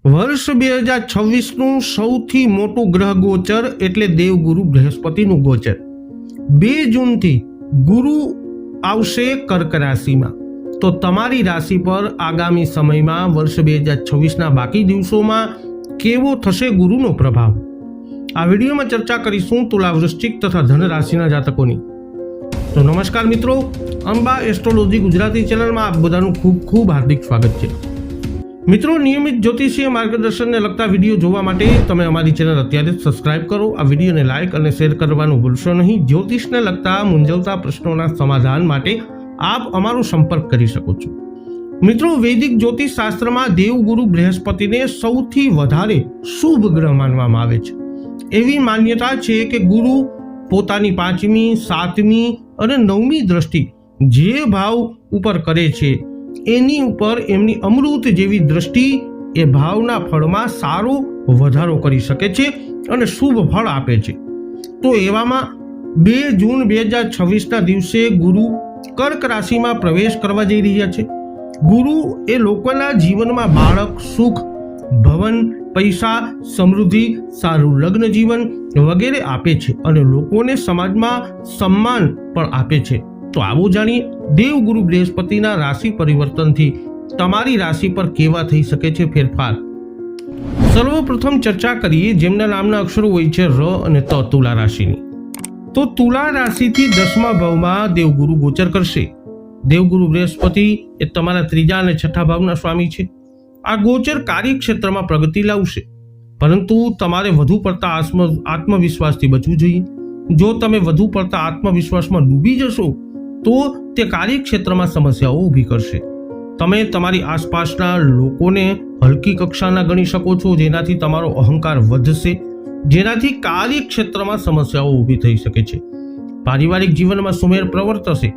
વર્ષ 2026નું સૌથી મોટું ગ્રહ ગોચર એટલે દેવગુરુ બૃહસ્પતિનું ગોચર 2 જૂનથી ગુરુ આવશે કર્ક રાશિમાં। તો તમારી રાશિ પર આગામી સમયમાં વર્ષ 2026ના બાકી દિવસોમાં કેવો થશે ગુરુનો પ્રભાવ, આ વિડીયોમાં ચર્ચા કરીશું તુલા, વૃશ્ચિક તથા ધન રાશિના જાતકોની। તો નમસ્કાર મિત્રો, અંબા એસ્ટ્રોલોજી ગુજરાતી ચેનલમાં આપ બધાનું ખૂબ ખૂબ હાર્દિક સ્વાગત છે। મિત્રો, નિયમિત જ્યોતિષીય માર્ગદર્શનને લગતા વિડીયો જોવા માટે તમે અમારી ચેનલ અત્યારે જ સબસ્ક્રાઇબ કરો, આ વિડીયોને લાઇક અને શેર કરવાનું ભૂલશો નહીં। જ્યોતિષને લગતા મૂંઝવતા પ્રશ્નોના સમાધાન માટે આપ અમારો સંપર્ક કરી શકો છો। મિત્રો, વૈદિક જ્યોતિષ શાસ્ત્રમાં દેવગુરુ બૃહસ્પતિને સૌથી વધારે શુભ ગ્રહ માનવામાં આવે છે। એવી માન્યતા છે કે ગુરુ પોતાની 5મી, 7મી અને 9મી દ્રષ્ટિ જે ભાવ ઉપર કરે છે એની ઉપર એમની અમૃત જેવી દ્રષ્ટિ એ ભાવના ફળમાં સારો વધારો કરી શકે છે અને શુભ ફળ આપે છે। તો એવામાં 2 જૂન 2026ના દિવસે ગુરુ કર્ક રાશિમાં પ્રવેશ કરવા જઈ રહ્યા છે। ગુરુ એ લોકોના જીવનમાં બાળક, સુખ, ભવન, પૈસા, સમૃદ્ધિ, સારું લગ્ન જીવન વગેરે આપે છે અને લોકોને સમાજમાં સન્માન પણ આપે છે। તો આવો જાણીએ દેવગુરુ બૃહસ્પતિના રાશિ પરિવર્તનથી તમારી રાશિ પર કેવા થઈ શકે છે ફેરફાર। સર્વપ્રથમ ચર્ચા કરીએ જેમના નામના અક્ષરો હોય છે ર અને ત, તુલા રાશિની। તો તુલા રાશિથી 10મા ભાવમાં દેવગુરુ ગોચર કરશે। દેવગુરુ બૃહસ્પતિ એ તમારા 3જા અને 6ઠા ભાવના સ્વામી છે। આ ગોચર કાર્યક્ષેત્રમાં પ્રગતિ લાવશે, પરંતુ તમારે વધુ પડતા આત્મવિશ્વાસથી બચવું જોઈએ। જો તમે વધુ પડતા આત્મવિશ્વાસમાં ડૂબી જશો તો તે કાર્યક્ષેત્રમાં સમસ્યાઓ ઊભી કરશે। તમે તમારી આસપાસના લોકોને હલકી કક્ષાના ગણી શકો છો, જેનાથી તમારો અહંકાર વધશે, જેનાથી કાર્યક્ષેત્રમાં સમસ્યાઓ ઊભી થઈ શકે છે। પારિવારિક જીવનમાં સુમેળ પ્રવર્તશે।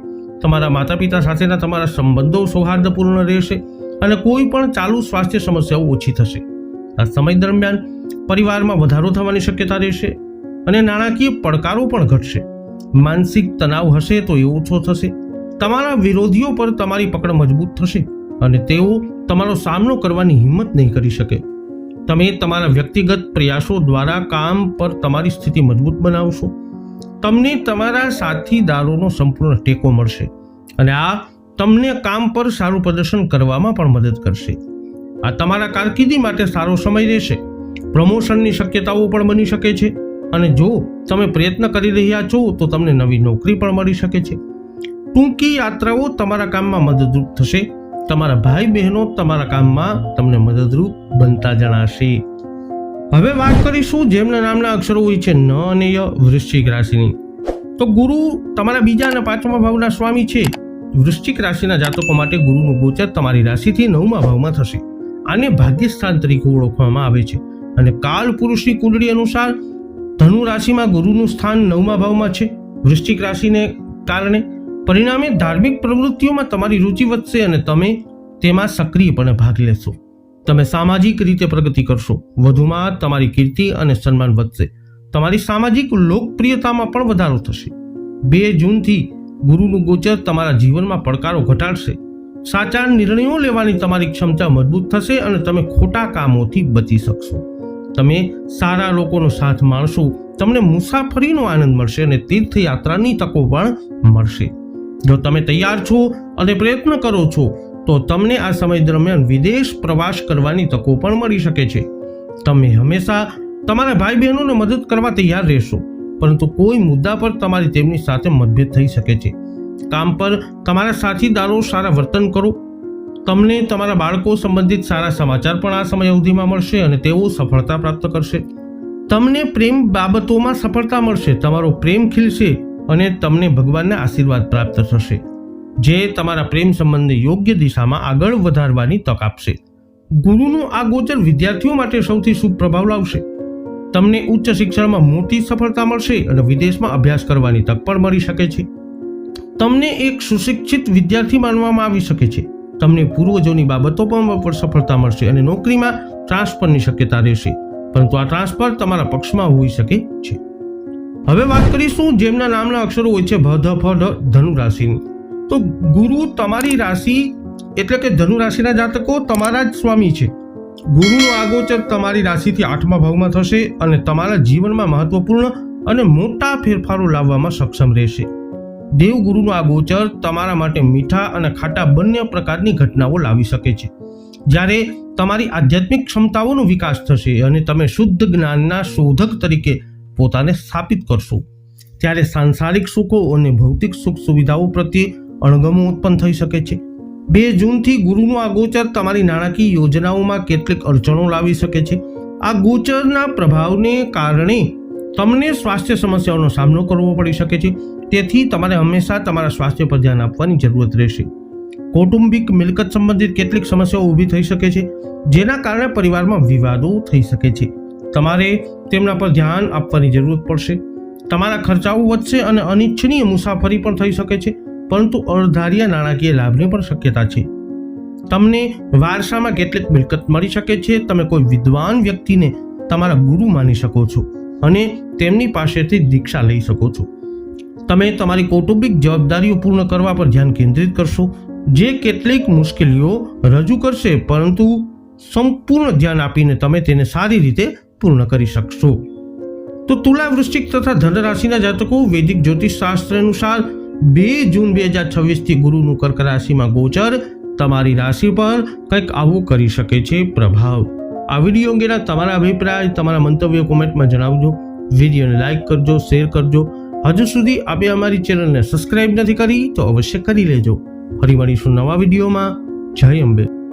તમારા માતા પિતા સાથેના તમારા સંબંધો સૌહાર્દપૂર્ણ રહેશે અને કોઈ પણ ચાલુ સ્વાસ્થ્ય સમસ્યાઓ ઓછી થશે। આ સમય દરમિયાન પરિવારમાં વધારો થવાની શક્યતા રહેશે અને નાણાકીય પડકારો પણ ઘટશે। માનસિક તણાવ હશે તો એ ઓછો થશે। તમારા વિરોધીઓ પર તમારી પકડ મજબૂત થશે અને તેઓ તમારો સામનો કરવાની હિંમત નહીં કરી શકે। તમે તમારા વ્યક્તિગત પ્રયાસો દ્વારા કામ પર તમારી સ્થિતિ મજબૂત બનાવશો। તમને તમારા સાથીદારોનો સંપૂર્ણ ટેકો મળશે અને આ તમને કામ પર સારું પ્રદર્શન કરવામાં પણ મદદ કરશે। આ તમારા કારકિર્દી માટે સારો સમય રહેશે। પ્રમોશનની શક્યતાઓ પણ બની શકે છે અને જો તમે પ્રયત્ન કરી રહ્યા છો તો તમને નવી નોકરી પણ મળી શકે છે। ટૂંકી યાત્રાઓ તમારા કામમાં મદદરૂપ થશે। તમારા ભાઈ બહેનો તમારા કામમાં તમને મદદરૂપ બનતા જણાશે। હવે વાત કરીશું જેમના નામના અક્ષરો હોય છે ન અને ય, વૃશ્ચિક રાશિની। તો ગુરુ તમારા 2જા અને 5મા ભાવના સ્વામી છે। વૃશ્ચિક રાશિના જાતકો માટે ગુરુનું ગોચર તમારી રાશિથી 9મા ભાવમાં થશે। આને ભાગ્યસ્થાન તરીકે ઓળખવામાં આવે છે અને કાલ પુરુષની કુંડળી અનુસાર ધનુ રાશિમાં ગુરુનું સ્થાન 9મા ભાવમાં છે। વૃશ્ચિક રાશિને કારણે પરિણામે ધાર્મિક પ્રવૃત્તિઓમાં તમારી રુચિ વધશે અને તમે તેમાં સક્રિયપણે ભાગ લેશો। તમે સામાજિક રીતે પ્રગતિ કરશો। વધુમાં તમારી કીર્તિ અને સન્માન વધશે। તમારી સામાજિક લોકપ્રિયતામાં પણ વધારો થશે। 2 જૂનથી ગુરુનું ગોચર તમારા જીવનમાં પડકારો ઘટાડશે। સાચા નિર્ણયો લેવાની તમારી ક્ષમતા મજબૂત થશે અને તમે ખોટા કામોથી બચી શકશો। તમે સારા લોકોનો સાથ માણશો। તમને મુસાફરીનો આનંદ મળશે અને તીર્થયાત્રાની તકો પણ મળશે। જો તમે તૈયાર છો અને પ્રયત્ન કરો છો તો તમને આ સમય દરમિયાન વિદેશ પ્રવાસ કરવાની તકો પણ મળી શકે છે। તમે હંમેશા તમારા ભાઈ બહેનોને મદદ કરવા તૈયાર રહેશો, પરંતુ કોઈ મુદ્દા પર તમારી તેમની સાથે મતભેદ થઈ શકે છે। કામ પર તમારા સાથીદારો સારા વર્તન કરો। તમને તમારા બાળકો સંબંધિત સારા સમાચાર પણ આ સમય અવધિમાં મળશે અને તેઓ સફળતા પ્રાપ્ત કરશે। તમને પ્રેમ બાબતોમાં સફળતા મળશે। તમારો પ્રેમ ખીલશે અને તમને ભગવાનના આશીર્વાદ પ્રાપ્ત થશે, જે તમારા પ્રેમ સંબંધને યોગ્ય દિશામાં આગળ વધારવાની તક આપશે। ગુરુનું આ ગોચર વિદ્યાર્થીઓ માટે સૌથી શુભ પ્રભાવ લાવશે। તમને ઉચ્ચ શિક્ષણમાં મોટી સફળતા મળશે અને વિદેશમાં અભ્યાસ કરવાની તક પણ મળી શકે છે। તમને એક સુશિક્ષિત વિદ્યાર્થી માનવામાં આવી શકે છે। તમને પૂર્વજોની બાબતોમાં પણ સફળતા મળશે અને નોકરીમાં ટ્રાન્સફરની શક્યતા રહેશે, પરંતુ આ ટ્રાન્સફર તમારા પક્ષમાં હોઈ શકે છે। હવે વાત કરીશું જેમના નામના અક્ષરો હોય છે ભ, ધ, ફ, ઢ, ધનુ રાશિની। તો ગુરુ તમારી રાશિ એટલે કે ધનુ રાશિના જાતકો તમારા જ સ્વામી છે ગુરુનો આ ગોચર તમારી રાશિથી 8મા ભાવમાં થશે અને તમારા જીવનમાં મહત્વપૂર્ણ અને મોટા ફેરફારો લાવવામાં સક્ષમ રહેશે. દેવગુરુનો આ ગોચર તમારા માટે મીઠા અને ખાટા બંને પ્રકારની ઘટનાઓ લાવી શકે છે. જ્યારે તમારી આધ્યાત્મિક ક્ષમતાઓનો વિકાસ થશે અને તમે શુદ્ધ જ્ઞાનના શોધક તરીકે પોતાને સ્થાપિત કરશો, ત્યારે સાંસારિક સુખો અને ભૌતિક સુખ સુવિધાઓ પ્રત્યે અણગમો ઉત્પન્ન થઈ શકે છે. 2 જૂનથી ગુરુનો આ ગોચર તમારી નાણાકીય યોજનાઓમાં કેટલીક અડચણો લાવી શકે છે. આ ગોચરના પ્રભાવને કારણે તમને સ્વાસ્થ્ય સમસ્યાઓનો સામનો કરવો પડી શકે છે. તેથી તમારે હંમેશા તમારા સ્વાસ્થ્ય પર ધ્યાન આપવાની જરૂરત રહેશે. કૌટુંબિક મિલકત સંબંધિત કેટલીક સમસ્યાઓ ઊભી થઈ શકે છે, જેના કારણે પરિવારમાં વિવાદો થઈ શકે છે. તમારે તેમના પર ધ્યાન આપવાની જરૂરત પડશે. તમારા ખર્ચાઓ વધશે અને અનિચ્છનીય મુસાફરી પણ થઈ શકે છે, પરંતુ અણધાર્યા નાણાકીય લાભની પણ શક્યતા છે. તમને વારસામાં કેટલીક મિલકત મળી શકે છે. તમે કોઈ વિદ્વાન વ્યક્તિને તમારા ગુરુ માની શકો છો અને તેમની પાસેથી દીક્ષા લઈ શકો છો. તમે તમારી કૌટુંબિક જવાબદારીઓ પૂર્ણ કરવા પર ધ્યાન કેન્દ્રિત કરશો, જે કેટલીક મુશ્કેલીઓ રજૂ કરશે, પરંતુ સંપૂર્ણ ધ્યાન આપીને તમે તેને સારી રીતે પૂર્ણ કરી શકશો. તો તુલા, વૃશ્ચિક તથા ધન રાશિના જાતકો, વૈદિક જ્યોતિષ શાસ્ત્ર અનુસાર 2 જૂન 2026 ગુરુનું કર્ક રાશિમાં ગોચર તમારી રાશિ પર કંઈક આવું કરી શકે છે પ્રભાવ. આ વિડીયો અંગેના તમારા અભિપ્રાય, તમારા મંતવ્યો કોમેન્ટમાં જણાવજો. વિડીયોને લાઈક કરજો, શેર કરજો. હજુ સુધી આપે અમારી ચેનલને સબસ્ક્રાઇબ નથી કરી તો અવશ્ય કરી લેજો. ફરી મળીશું નવા વિડીયોમાં. જય અંબે.